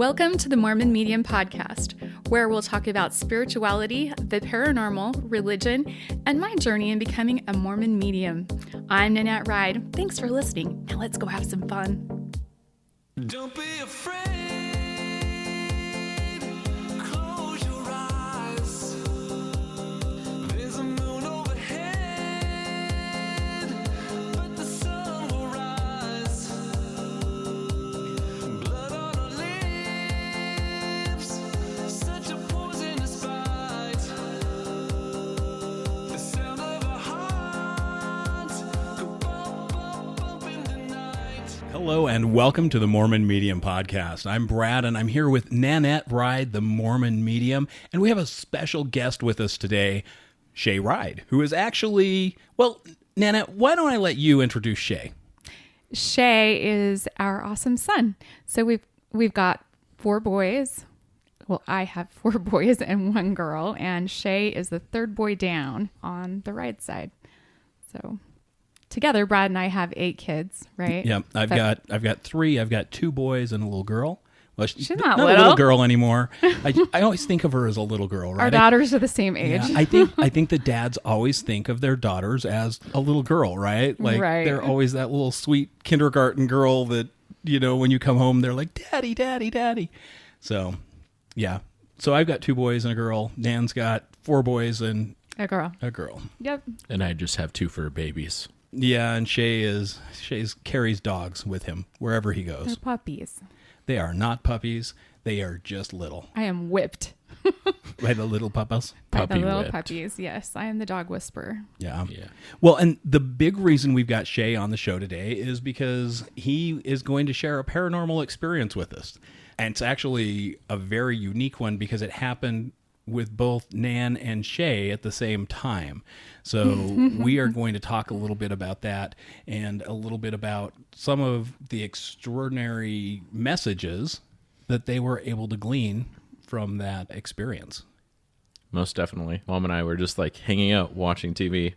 Welcome to the Mormon Medium Podcast, where we'll talk about spirituality, the paranormal, religion, and my journey in becoming a Mormon medium. I'm Nannette Ride. Thanks for listening. Now let's go have some fun. Don't be afraid. Close your eyes. There's a moon overhead, but the sun will rise. Blood on our lips, such a poisonous bite. The sound of our hearts go bump, bump, bump in the night. Hello and welcome to the Mormon Medium Podcast. I'm Brad and I'm here with Nannette Ride, the Mormon Medium, and we have a special guest with us today, Shea Ride, who is actually, well, Nannette, why don't I let you introduce Shea? Shea is our awesome son. So we've got 4 boys. Well, I have 4 boys and 1 girl, and Shea is the 3rd boy down on the Ride side. So together, Brad and I have 8 kids, right? Yeah, I've got 3. I've got 2 boys and a little girl. Well, She's not a little. little girl anymore. I always think of her as a little girl, right? Our daughters are the same age. Yeah, I think the dads always think of their daughters as a little girl, right? Like Right. they're always that little sweet kindergarten girl that, you know, when you come home, they're like, "Daddy, daddy, daddy." So, yeah. So I've got 2 boys and a girl. Dan's got 4 boys and A girl. a girl. Yep. And I just have 2 fur babies. Yeah, and Shay's carries dogs with him wherever he They're goes. puppies. They are not puppies. They are just little. I am whipped By the little puppas. by the Puppy little whipped. puppies. Yes, I am the dog whisperer. Yeah. Yeah. Well, and the big reason we've got Shea on the show today is because he is going to share a paranormal experience with us. And it's actually a very unique one because it happened with both Nan and Shea at the same time. So we are going to talk a little bit about that and a little bit about some of the extraordinary messages that they were able to glean from that experience. Most definitely. Mom and I were just like hanging out watching TV.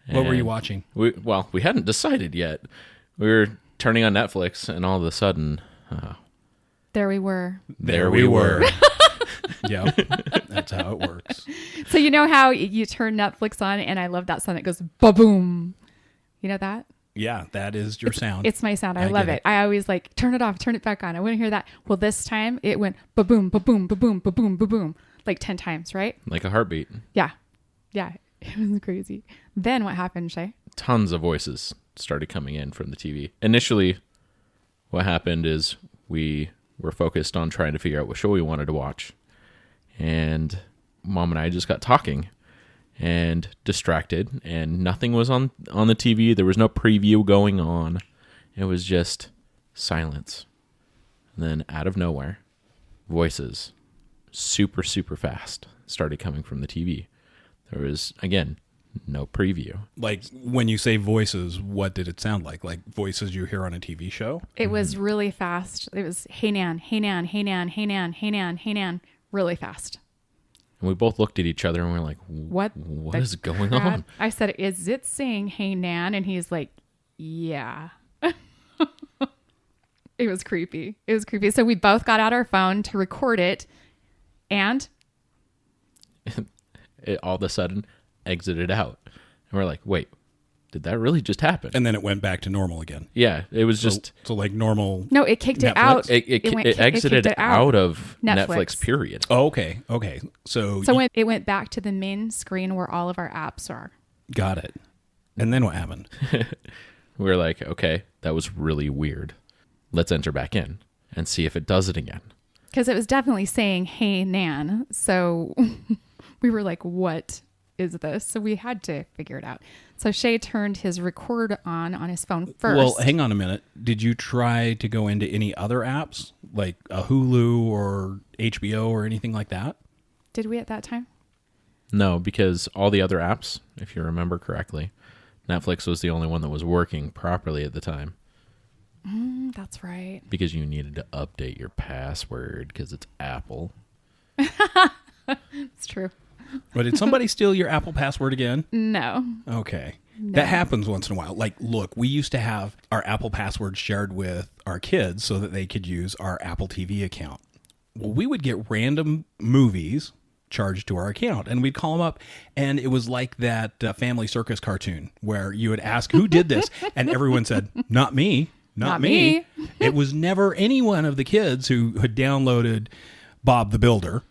What were you and watching? We hadn't decided yet. We were turning on Netflix and all of a sudden, There we were. there we were. Yeah, that's how it works. So you know how you turn Netflix on, and I love that sound that goes ba-boom. You know that? Yeah, that is your sound. It's my sound. I I love get it. I always like turn it off, turn it back on. I wouldn't hear that. Well, this time it went ba-boom, ba-boom, ba-boom, ba-boom, ba-boom, like 10 times, right? Like a heartbeat. Yeah. Yeah. It was crazy. Then what happened, Shea? Tons of voices started coming in from the TV. Initially, what happened is we were focused on trying to figure out what show we wanted to watch. And Mom and I just got talking and distracted, and nothing was on the TV. There was no preview going on. It was just silence. And then out of nowhere, voices super, super fast started coming from the TV. There was, again, no preview. Like, when you say voices, what did it sound like? Like voices you hear on a TV show? It was really fast. It was, hey, Nan, hey, Nan, hey, Nan, hey, Nan, hey, Nan, hey, Nan, really fast. And we both looked at each other and we're like, What What the is going crap? on? I said, is it saying, hey, Nan? And he's like, yeah. It was creepy. It was creepy. So we both got out our phone to record it, and It all of a sudden exited out. And we're like, wait, did that really just happen? And then it went back to normal again. Yeah, it was just, So like normal. no, it kicked it Netflix? out. it kicked exited it out of Netflix. Netflix, period. Oh, okay. Okay. So, So it went back to the main screen where all of our apps are. got it. And then what happened? We were like, okay, that was really weird. Let's enter back in and see if it does it again. Because it was definitely saying, hey, Nan. So we were like, what is this? So we had to figure it out. So Shea turned his record on his phone first. Well, hang on a minute. Did you try to go into any other apps like a Hulu or HBO or anything like that? Did we at that time? No, because all the other apps, if you remember correctly, Netflix was the only one that was working properly at the time That's right. because you needed to update your password because it's Apple. It's true. But did somebody steal your Apple password again? No. Okay. No. That happens once in a while. Like, look, we used to have our Apple password shared with our kids so that they could use our Apple TV account. Well, we would get random movies charged to our account, and we'd call them up, and it was like that Family Circus cartoon where you would ask who did this, and everyone said, not me, not me. It was never any one of the kids who had downloaded Bob the Builder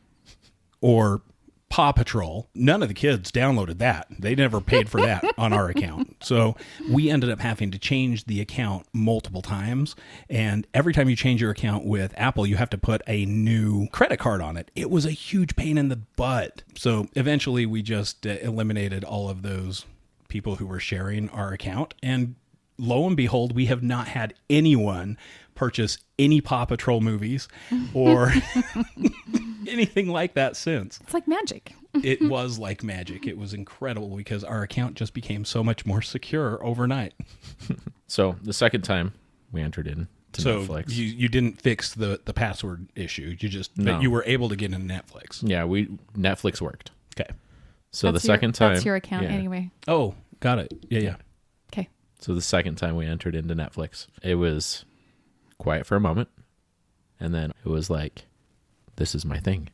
or Paw Patrol. None of the kids downloaded that. They never paid for that on our account. So we ended up having to change the account multiple times. And every time you change your account with Apple, you have to put a new credit card on it. It was a huge pain in the butt. So eventually we just eliminated all of those people who were sharing our account. And lo and behold, we have not had anyone purchase any Paw Patrol movies or anything like that since. It's like magic. It was like magic. It was incredible because our account just became so much more secure overnight. So the second time we entered in to Netflix. You didn't fix the password issue. You just No. but you were able to get into Netflix. Yeah, Netflix worked. Okay. So That's the second time. That's your account yeah. anyway. Oh, got it. Yeah. Okay. So the second time we entered into Netflix, it was quiet for a moment. And then it was like, this is my thing.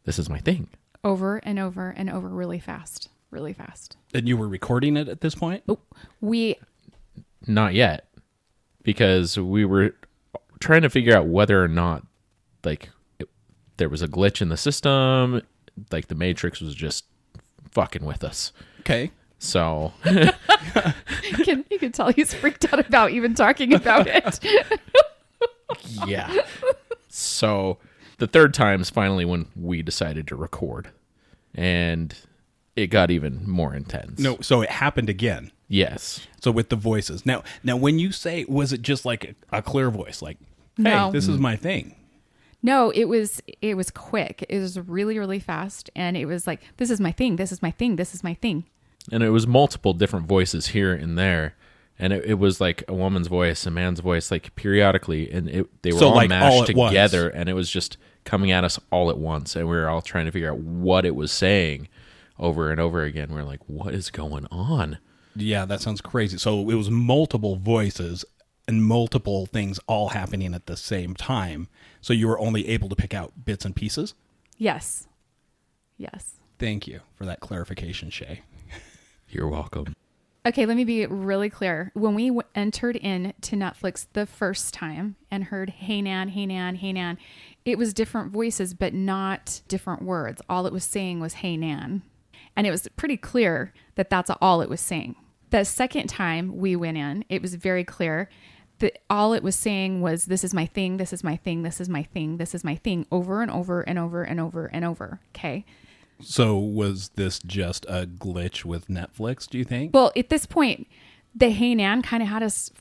This is my thing. Over and over and over really fast. Really fast. And you were recording it at this point? Oh, we Not yet. Because we were trying to figure out whether or not, like, there was a glitch in the system. Like, the Matrix was just fucking with us. Okay. So, you can tell he's freaked out about even talking about it. yeah. So, the third time is finally when we decided to record. And it got even more intense. No, so it happened again. Yes. So with the voices. Now when you say, was it just like a clear voice? Like, hey, No. this is my thing. No, it was quick. It was really, really fast. And it was like, this is my thing. This is my thing. This is my thing. And it was multiple different voices here and there. And it was like a woman's voice, a man's voice, like periodically. And they were So, all like, all mashed at once. together. And it was just coming at us all at once. And we were all trying to figure out what it was saying over and over again. We're like, what is going on? Yeah, that sounds crazy. So it was multiple voices and multiple things all happening at the same time. So you were only able to pick out bits and pieces? Yes. Yes. Thank you for that clarification, Shea. You're welcome. Okay, let me be really clear. When we entered into Netflix the first time and heard, hey, Nan, hey, Nan, hey, Nan, it was different voices, but not different words. All it was saying was, hey, Nan. And it was pretty clear that that's all it was saying. The second time we went in, it was very clear that all it was saying was, this is my thing, this is my thing, this is my thing, this is my thing, over and over and over and over and over. Okay. So was this just a glitch with Netflix, do you think? Well, at this point, the hey Nan kind of had us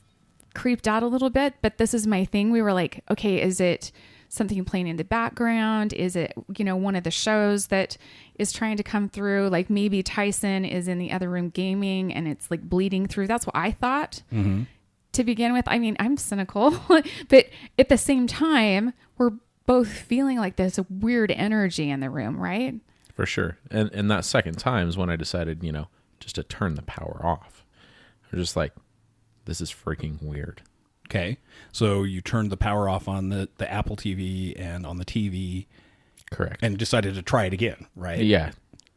creeped out a little bit, but this is my thing. We were like, okay, is it something playing in the background? Is it, one of the shows that is trying to come through? Like maybe Tyson is in the other room gaming and it's like bleeding through. That's what I thought to begin with. I mean, I'm cynical, but at the same time, we're both feeling like there's a weird energy in the room, right? For sure. And that second time is when I decided, just to turn the power off. I was just like, this is freaking weird. Okay. So you turned the power off on the Apple TV and on the TV. Correct. And decided to try it again, right? Yeah.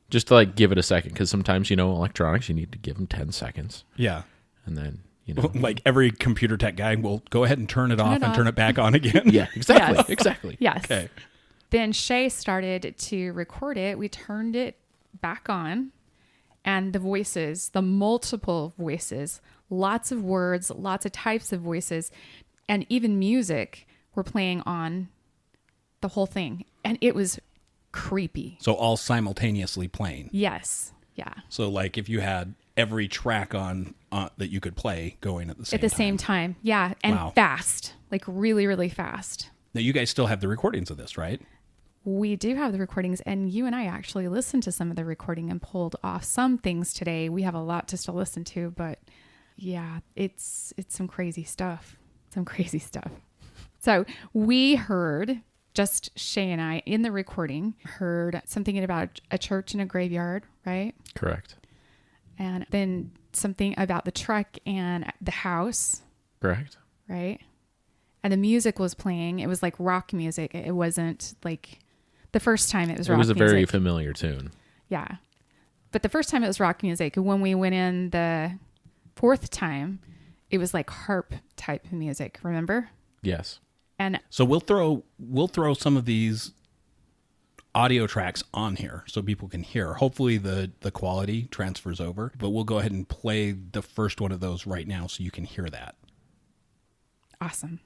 Just to like give it a second. Because sometimes, electronics, you need to give them 10 seconds. Yeah. And then, Like every computer tech guy will go ahead and turn it off it and off. turn it back on again. Yeah, exactly. Yes. Exactly. Yes. Okay. Then Shea started to record it. We turned it back on, and the voices, the multiple voices, lots of words, lots of types of voices, and even music were playing on the whole thing. And it was creepy. So all simultaneously playing. Yes. Yeah. So like if you had every track on that you could play going at the same time. Same time. Yeah. And Wow. fast, like really, really fast. Now you guys still have the recordings of this, right? We do have the recordings, and you and I actually listened to some of the recording and pulled off some things today. We have a lot to still listen to, but yeah, it's some crazy stuff. Some crazy stuff. So we heard, just Shea and I, in the recording, heard something about a church and a graveyard, right? Correct. And then something about the truck and the house, Correct. right? and the music was playing. It was like rock music. It wasn't like the first time it was It rock was a music. very familiar tune. Yeah. But the first time it was rock music. When we went in the fourth time, it was like harp type music, remember? Yes. And So we'll throw some of these audio tracks on here so people can hear. Hopefully the quality transfers over, but we'll go ahead and play the first one of those right now so you can hear that. awesome.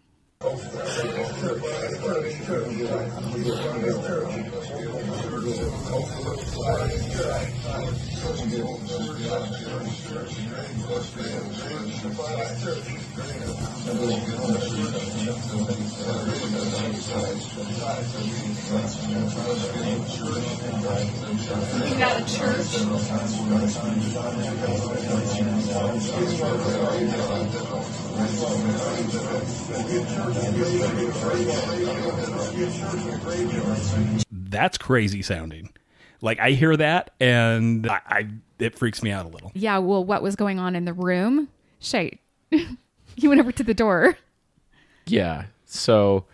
Something out of church. That's crazy sounding. Like I hear that and it freaks me out a little. Yeah, well, what was going on in the room? Shea, you went over to the door. Yeah. So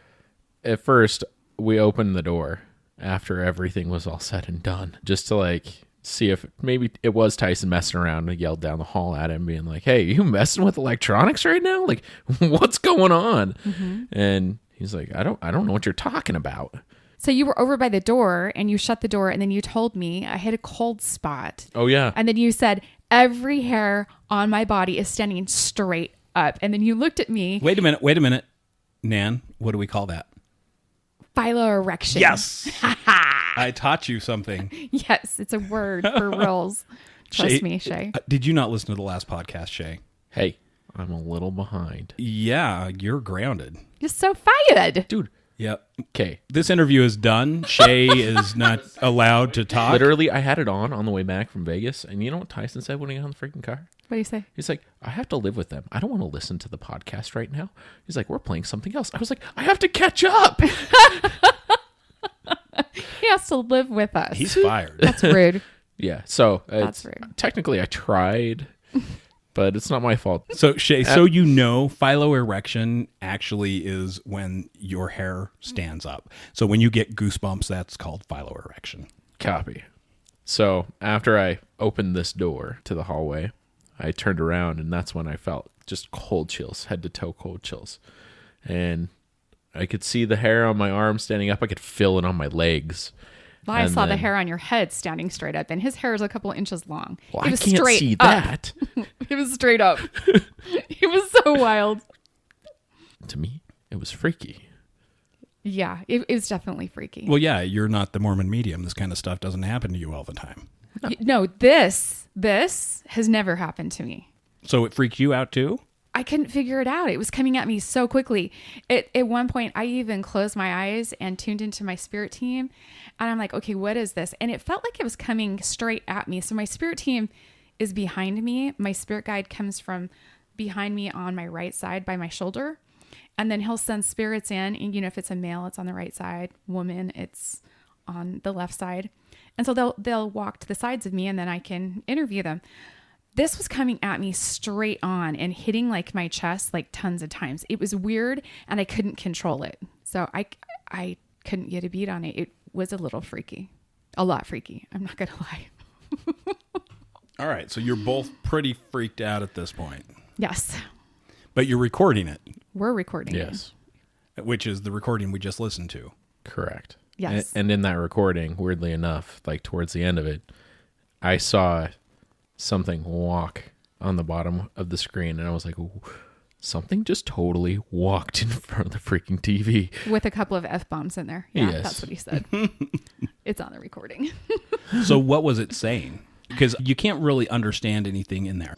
at first we opened the door after everything was all said and done, just to like see if maybe it was Tyson messing around, and yelled down the hall at him being like, "Hey, you messing with electronics right now? Like what's going on?" And he's like, I don't know what you're talking about. So you were over by the door and you shut the door and then you told me I had a cold spot. Oh yeah. And then you said, every hair on my body is standing straight up. And then you looked at me. Wait a minute. Nan, what do we call that? Philo-erection. Yes. I taught you something. Yes, it's a word for reals. Trust me, Shea. Did you not listen to the last podcast, Shay? Hey, I'm a little behind. Yeah, you're grounded. You're so fired. Dude. Yep. Okay. This interview is done. Shay is not allowed to talk. Literally, I had it on the way back from Vegas, and you know what Tyson said when he got on the freaking car? What do you say? He's like, I have to live with them. I don't want to listen to the podcast right now. He's like, we're playing something else. I was like, I have to catch up. He has to live with us. He's fired. That's rude. Yeah. So That's rude. Technically, I tried, but it's not my fault. So Shay, so you know, philo-erection actually is when your hair stands up. So when you get goosebumps, that's called philo-erection. Copy. So after I opened this door to the hallway, I turned around, and that's when I felt just cold chills, head to toe cold chills. And I could see the hair on my arm standing up. I could feel it on my legs. Well, I And saw the then- hair on your head standing straight up, and his hair is a couple inches long. Well, it I was can't straight see up. that. It was straight up. It was so wild. To me, it was freaky. Yeah, it was definitely freaky. Well, yeah, you're not the Mormon medium. This kind of stuff doesn't happen to you all the time. No, this has never happened to me. So it freaked you out too? I couldn't figure it out. It was coming at me so quickly. At one point, I even closed my eyes and tuned into my spirit team. And I'm like, okay, what is this? And it felt like it was coming straight at me. So my spirit team is behind me. My spirit guide comes from behind me on my right side by my shoulder. And then he'll send spirits in. And, you know, if it's a male, it's on the right side. Woman, it's on the left side. And so they'll walk to the sides of me and then I can interview them. This was coming at me straight on and hitting like my chest like tons of times. It was weird and I couldn't control it. So I couldn't get a beat on it. It was a little freaky. A lot freaky. I'm not going to lie. All right, so you're both pretty freaked out at this point. Yes. But you're recording it, We're recording it. Yes. which is the recording we just listened to. Correct. Yes. And in that recording, weirdly enough, like towards the end of it, I saw something walk on the bottom of the screen, and I was like, ooh, something just totally walked in front of the freaking TV. With a couple of F-bombs in there. Yeah, Yes. that's what he said. It's on the recording. So what was it saying? Because you can't really understand anything in there.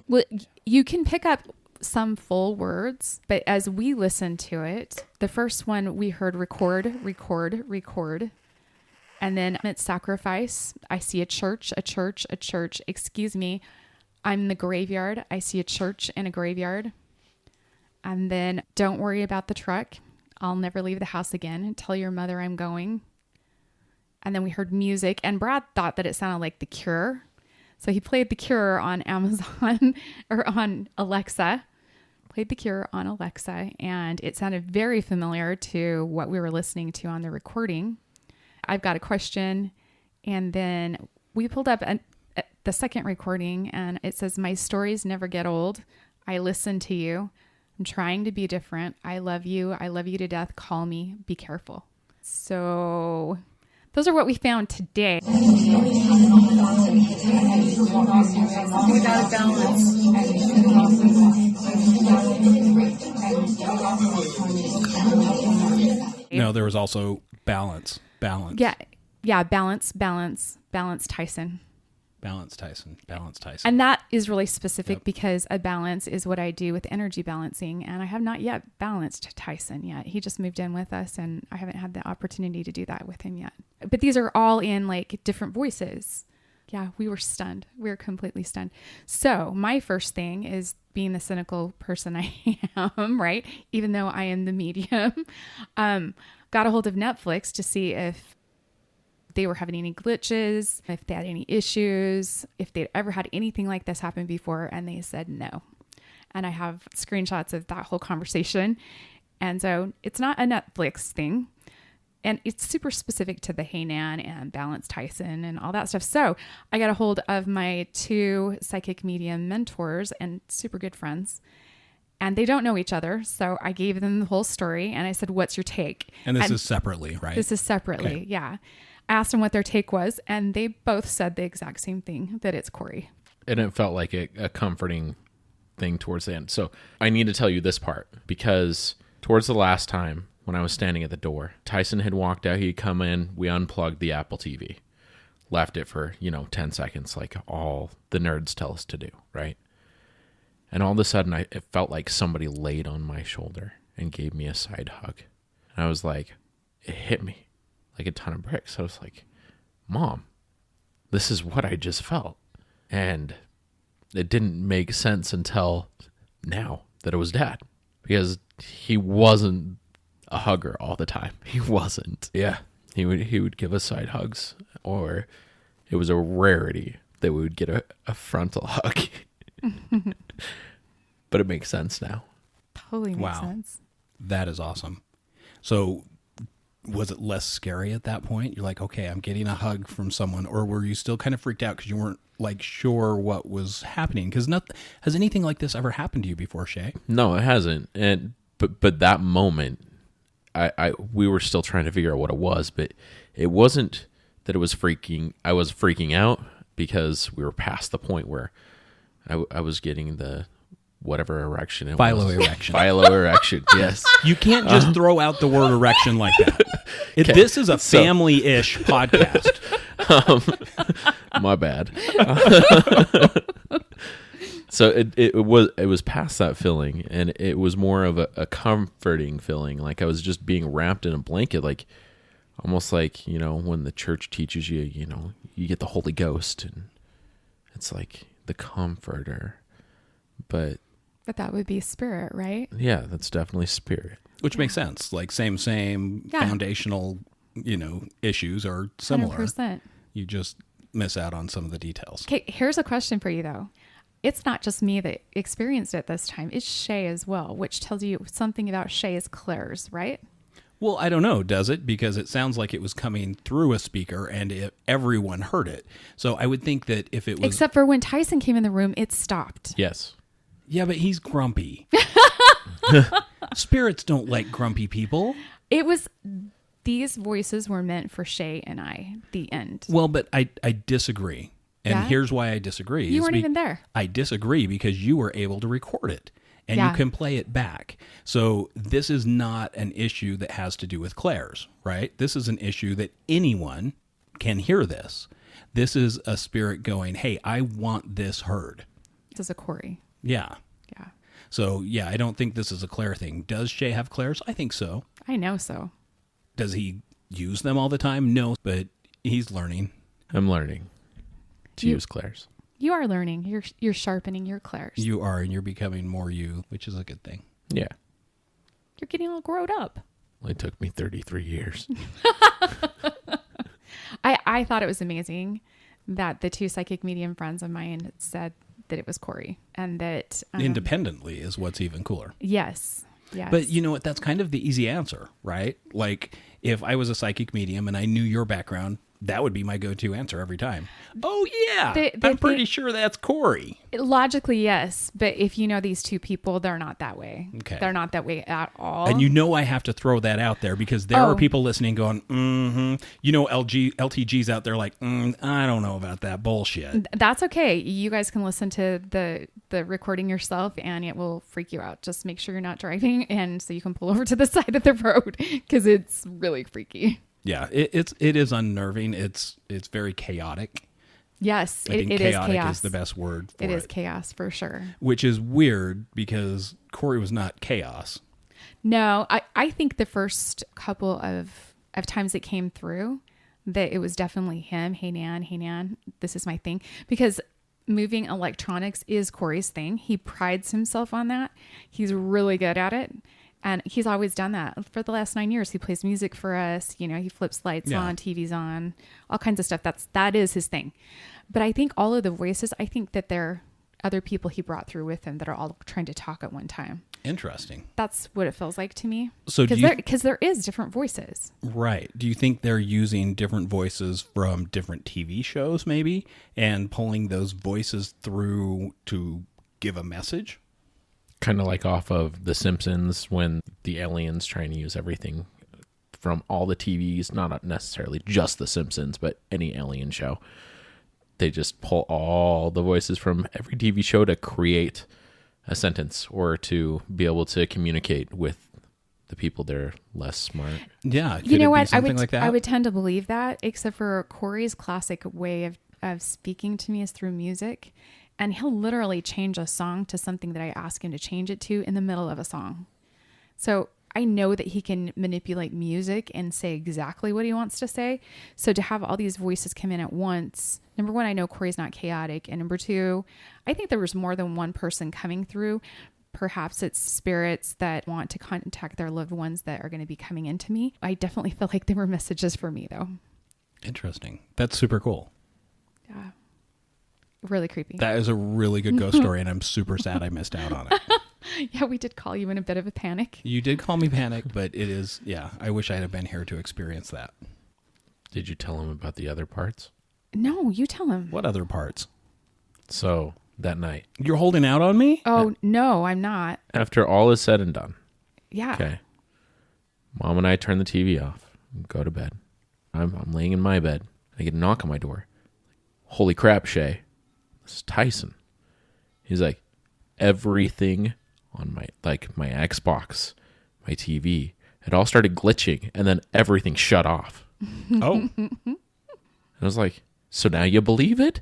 Well, you can pick up some full words, but as we listened to it, the first one we heard record. And then it's sacrifice. I see a church. Excuse me. I'm in the graveyard. I see a church and a graveyard. And then don't worry about the truck. I'll never leave the house again. Tell your mother I'm going. And then we heard music, and Brad thought that it sounded like The Cure. So he played The Cure on Amazon or on Alexa, played The Cure on Alexa, and it sounded very familiar to what we were listening to on the recording. I've got a question, and then we pulled up the second recording, and it says, "My stories never get old. I listen to you. I'm trying to be different. I love you. I love you to death. Call me. Be careful." So those are what we found today. No, there was also balance. Yeah. Balance Tyson. Balance Tyson. And that is really specific because a balance is what I do with energy balancing. And I have not yet balanced Tyson yet. He just moved in with us and I haven't had the opportunity to do that with him yet. But these are all in like different voices. Yeah, we were stunned. We were completely stunned. So my first thing is, being the cynical person I am, right? Even though I am the medium, got a hold of Netflix to see if they were having any glitches, if they had any issues, if they'd ever had anything like this happen before. And they said no. And I have screenshots of that whole conversation. And so it's not a Netflix thing. And it's super specific to the Hey Nan and Balance Tyson and all that stuff. So I got a hold of my 2 psychic medium mentors and super good friends. And they don't know each other. So I gave them the whole story and I said, "What's your take?" And this is separately, right? This is separately, Okay. yeah. I asked them what their take was, and they both said the exact same thing, that it's Corey. And it felt like a comforting thing towards the end. So I need to tell you this part, because towards the last time when I was standing at the door, Tyson had walked out. He'd come in. We unplugged the Apple TV, left it for, 10 seconds, like all the nerds tell us to do, right? And all of a sudden, it felt like somebody laid on my shoulder and gave me a side hug. And I was like, it hit me like a ton of bricks. I was like, Mom, this is what I just felt. And it didn't make sense until now that it was Dad, because he wasn't a hugger all the time. He wasn't. Yeah. He would give us side hugs, or it was a rarity that we would get a frontal hug. But it makes sense now. Totally makes Wow. sense. That is awesome. So was it less scary at that point? You're like, okay, I'm getting a hug from someone, or were you still kind of freaked out because you weren't like sure what was happening? Because has anything like this ever happened to you before, Shea? No, it hasn't. And but that moment, we were still trying to figure out what it was, but it wasn't that it was freaking. I was freaking out because we were past the point where I was getting the whatever erection it was. Philo-erection. Philo-erection, yes. You can't just throw out the word erection like that. This is a family-ish podcast. My bad. So it was past that feeling, and it was more of a comforting feeling, like I was just being wrapped in a blanket, like almost like, when the church teaches you, you get the Holy Ghost, and it's like the comforter. But that would be spirit, right? yeah, that's definitely spirit. Which makes sense. Like same Yeah. foundational, issues are similar. 100%. You just miss out on some of the details. Okay, here's a question for you, though. It's not just me that experienced it this time. It's Shea as well, which tells you something about Shea's clairs, right? Well, I don't know, does it? Because it sounds like it was coming through a speaker and everyone heard it. So I would think that if it was... Except for when Tyson came in the room, it stopped. Yes. Yeah, but he's grumpy. Spirits don't like grumpy people. These voices were meant for Shea and I, the end. Well, but I disagree. And Yeah? here's why I disagree. You weren't even there. I disagree because you were able to record it and Yeah. you can play it back. So this is not an issue that has to do with clairs, right? This is an issue that anyone can hear this. This is a spirit going, hey, I want this heard. This is a Corey. Yeah. Yeah. So, yeah, I don't think this is a clair thing. Does Shea have clairs? I think so. I know so. Does he use them all the time? No, but he's learning. I'm learning to use clairs. You are learning. You're sharpening your clairs. You are, and you're becoming more you, which is a good thing. Yeah. You're getting all grown up. Well, it took me 33 years. I thought it was amazing that the two psychic medium friends of mine said that it was Corey, and that Independently is what's even cooler. yes. But you know what? That's kind of the easy answer, right? Like, if I was a psychic medium and I knew your background, that would be my go-to answer every time. Oh, yeah. I'm pretty sure that's Corey. Logically, yes. But if you know these two people, they're not that way. Okay. They're not that way at all. And you know I have to throw that out there because there are people listening going, You know, LTG's out there like, I don't know about that bullshit. That's okay. You guys can listen to the recording yourself and it will freak you out. Just make sure you're not driving, and so you can pull over to the side of the road because it's really freaky. Yeah, it is unnerving. It's very chaotic. Yes, I think it is chaotic chaos. is the best word for it. It is chaos for sure. Which is weird because Corey was not chaos. No, I think the first couple of times it came through that it was definitely him. Hey, Nan, this is my thing. Because moving electronics is Corey's thing. He prides himself on that. He's really good at it. And he's always done that for the last 9 years. He plays music for us. You know, he flips lights on, TVs on, all kinds of stuff. That is his thing. But I think all of the voices, I think that they're other people he brought through with him that are all trying to talk at one time. Interesting. That's what it feels like to me. So because there is different voices. Right. Do you think they're using different voices from different TV shows maybe and pulling those voices through to give a message? Kind of like off of The Simpsons when the aliens trying to use everything from all the TVs, not necessarily just The Simpsons, but any alien show. They just pull all the voices from every TV show to create a sentence or to be able to communicate with the people that are less smart. Yeah. Could You know it be what? something like that? I would tend to believe that, except for Corey's classic way of speaking to me is through music. And he'll literally change a song to something that I ask him to change it to in the middle of a song. So I know that he can manipulate music and say exactly what he wants to say. So to have all these voices come in at once, number one, I know Corey's not chaotic. And number two, I think there was more than one person coming through. Perhaps it's spirits that want to contact their loved ones that are going to be coming into me. I definitely feel like they were messages for me, though. Interesting. That's super cool. Yeah. Really creepy. That is a really good ghost story, and I'm super sad I missed out on it. Yeah, we did call you in a bit of a panic. You did call me panic, but it is, I wish I had been here to experience that. Did you tell him about the other parts? No, you tell him. What other parts? So that night, You're holding out on me? Oh, no, I'm not. after all is said and done, Yeah. okay, Mom and I turn the TV off and go to bed. I'm laying in my bed. I get a knock on my door. Holy crap, Shea. This is Tyson. He's like, everything on my Xbox, my TV, it all started glitching and then everything shut off. Oh. And I was like, so now you believe it?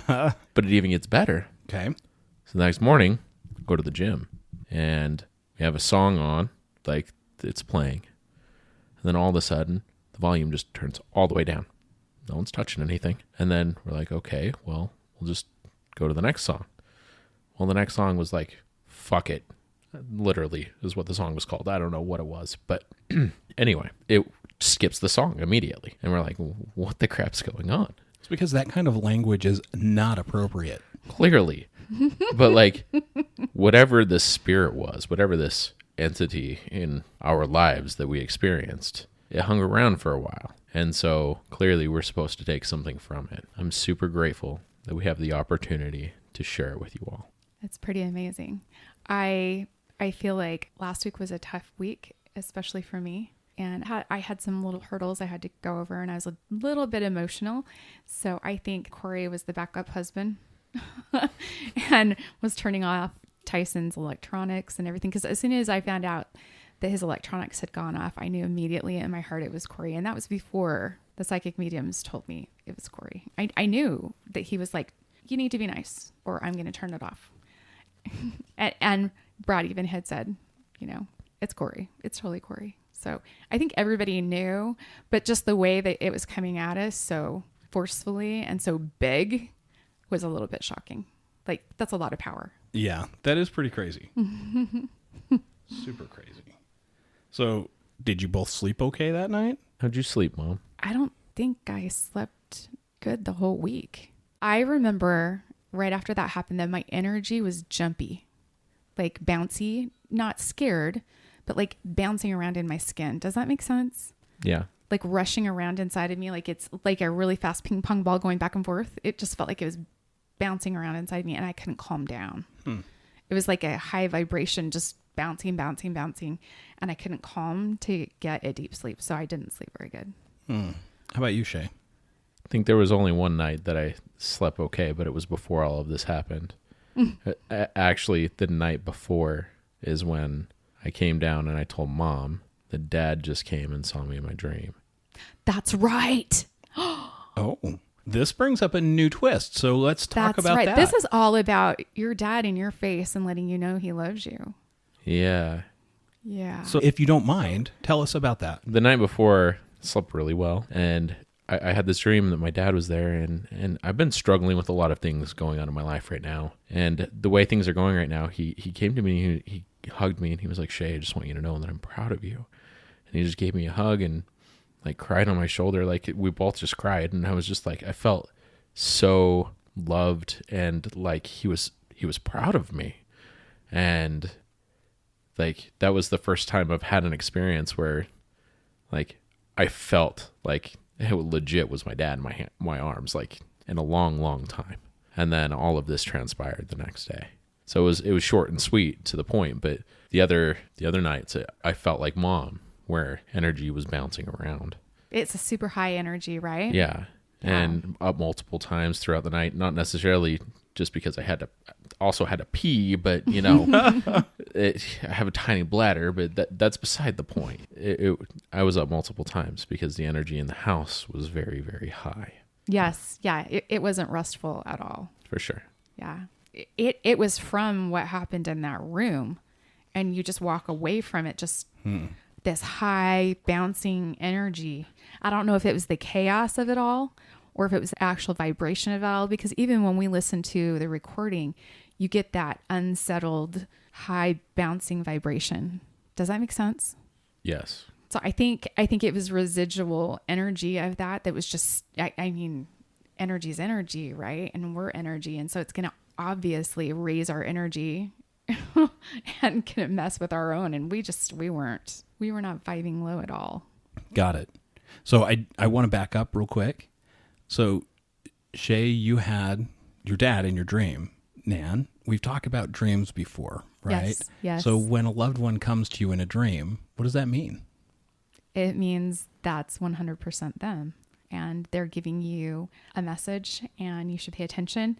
But it even gets better. Okay. So the next morning, I go to the gym and we have a song on, like it's playing. And then all of a sudden, the volume just turns all the way down. No one's touching anything. And then we're like, okay, well, we'll just go to the next song. Well, the next song was like, fuck it. Literally is what the song was called. I don't know what it was. But anyway, it skips the song immediately. And we're like, what the crap's going on? It's because that kind of language is not appropriate. Clearly. But like, whatever this spirit was, whatever this entity in our lives that we experienced, it hung around for a while. And so clearly we're supposed to take something from it. I'm super grateful that we have the opportunity to share it with you all. It's pretty amazing. I feel like last week was a tough week, especially for me. And I had some little hurdles I had to go over, and I was a little bit emotional. So I think Corey was the backup husband and was turning off Tyson's electronics and everything. Because as soon as I found out that his electronics had gone off, I knew immediately in my heart it was Corey. And that was before the psychic mediums told me it was Corey. I knew that he was like, you need to be nice or I'm going to turn it off. and Brad even had said, you know, it's Corey. It's totally Corey. So I think everybody knew, but just the way that it was coming at us so forcefully and so big was a little bit shocking. Like, that's a lot of power. Yeah, that is pretty crazy. Super crazy. So, did you both sleep okay that night? How'd you sleep, Mom? I don't think I slept good the whole week. I remember right after that happened that my energy was jumpy, like bouncy, not scared, but like bouncing around in my skin. Does that make sense? Yeah. Like rushing around inside of me, like it's like a really fast ping pong ball going back and forth. It just felt like it was bouncing around inside me and I couldn't calm down. It was like a high vibration, just bouncing. And I couldn't calm to get a deep sleep. So I didn't sleep very good. How about you, Shea? I think there was only one night that I slept okay, but it was before all of this happened. Actually, the night before is when I came down and I told Mom that Dad just came and saw me in my dream. That's right. Oh, this brings up a new twist. So let's talk about that. This is all about your dad in your face and letting you know he loves you. Yeah. Yeah. So if you don't mind, tell us about that. The night before, I slept really well, and I had this dream that my dad was there, and I've been struggling with a lot of things going on in my life right now. And the way things are going right now, he came to me, he hugged me, and he was like, Shea, I just want you to know that I'm proud of you. And he just gave me a hug and like cried on my shoulder. Like we both just cried. And I was just like, I felt so loved and like he was proud of me. And like, that was the first time I've had an experience where like I felt like it legit was my dad in my arms, like in a long, long time. And then all of this transpired the next day. So it was short and sweet to the point. But the other nights I felt like Mom, where energy was bouncing around. It's a super high energy, right? Yeah. And up multiple times throughout the night, not necessarily just because I also had to pee, but you know, I have a tiny bladder, but that's beside the point. I was up multiple times because the energy in the house was very, very high. Yes. Yeah. It wasn't restful at all. For sure. Yeah. It was from what happened in that room, and you just walk away from it just this high bouncing energy. I don't know if it was the chaos of it all or if it was the actual vibration of it all, because even when we listen to the recording, you get that unsettled, high bouncing vibration. Does that make sense? Yes. So I think it was residual energy of that was just, I mean, energy is energy, right? And we're energy. And so it's going to obviously raise our energy and can mess with our own. And we were not vibing low at all. Got it. So I want to back up real quick. So Shea, you had your dad in your dream. Nan, we've talked about dreams before, right? Yes. So when a loved one comes to you in a dream, what does that mean? It means that's 100% them. And they're giving you a message and you should pay attention.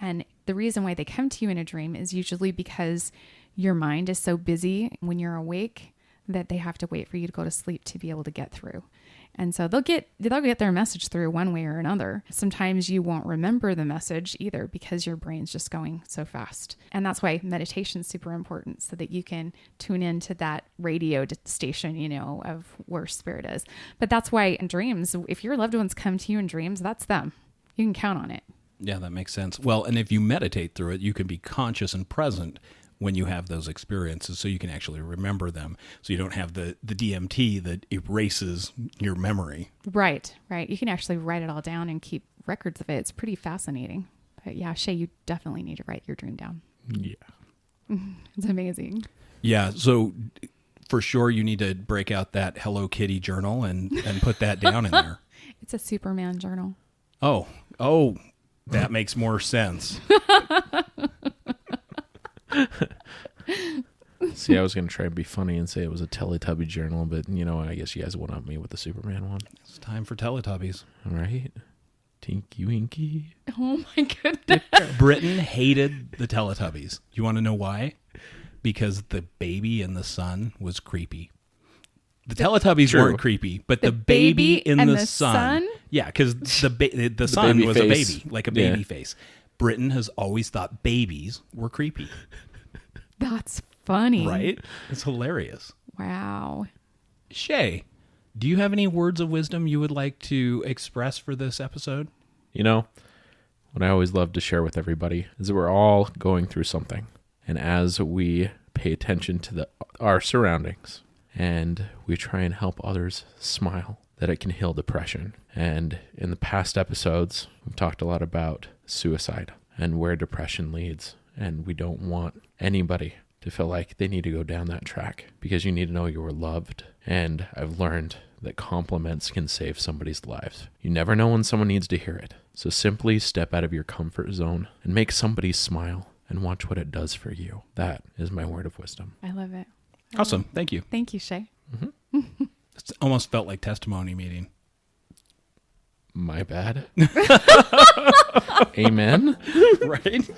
And the reason why they come to you in a dream is usually because your mind is so busy when you're awake that they have to wait for you to go to sleep to be able to get through. And so they'll get their message through one way or another. Sometimes you won't remember the message either because your brain's just going so fast. And that's why meditation is super important, so that you can tune into that radio station, you know, of where spirit is. But that's why in dreams, if your loved ones come to you in dreams, that's them. You can count on it. Yeah, that makes sense. Well, and if you meditate through it, you can be conscious and present when you have those experiences, so you can actually remember them, so you don't have the DMT that erases your memory. Right. You can actually write it all down and keep records of it. It's pretty fascinating. But yeah, Shea, you definitely need to write your dream down. Yeah. It's amazing. Yeah, so for sure you need to break out that Hello Kitty journal and put that down in there. It's a Superman journal. Oh, that makes more sense. See, I was going to try and be funny and say it was a Teletubby journal, but you know what? I guess you guys went up me with the Superman one. It's time for Teletubbies. All right. Tinky Winky. Oh my goodness. Britain hated the Teletubbies. You want to know why? Because the baby in the sun was creepy. The Teletubbies weren't creepy, but the baby in the sun. Yeah, because the sun was face. A baby, like a baby face. Britain has always thought babies were creepy. That's funny. Right? It's hilarious. Wow. Shea, do you have any words of wisdom you would like to express for this episode? You know, what I always love to share with everybody is that we're all going through something. And as we pay attention to our surroundings and we try and help others smile that it can heal depression. And in the past episodes, we've talked a lot about suicide and where depression leads. And we don't want anybody to feel like they need to go down that track, because you need to know you are loved. And I've learned that compliments can save somebody's lives. You never know when someone needs to hear it. So simply step out of your comfort zone and make somebody smile and watch what it does for you. That is my word of wisdom. I love it. Awesome. Thank you. Thank you, Shea. It's almost felt like testimony meeting. My bad. Amen. Right?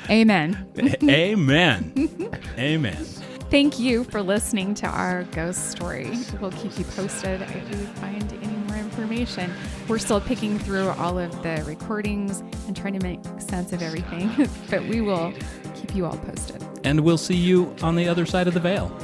Amen. Amen. Amen. Thank you for listening to our ghost story. We'll keep you posted if we find any more information. We're still picking through all of the recordings and trying to make sense of everything, but we will keep you all posted. And we'll see you on the other side of the veil.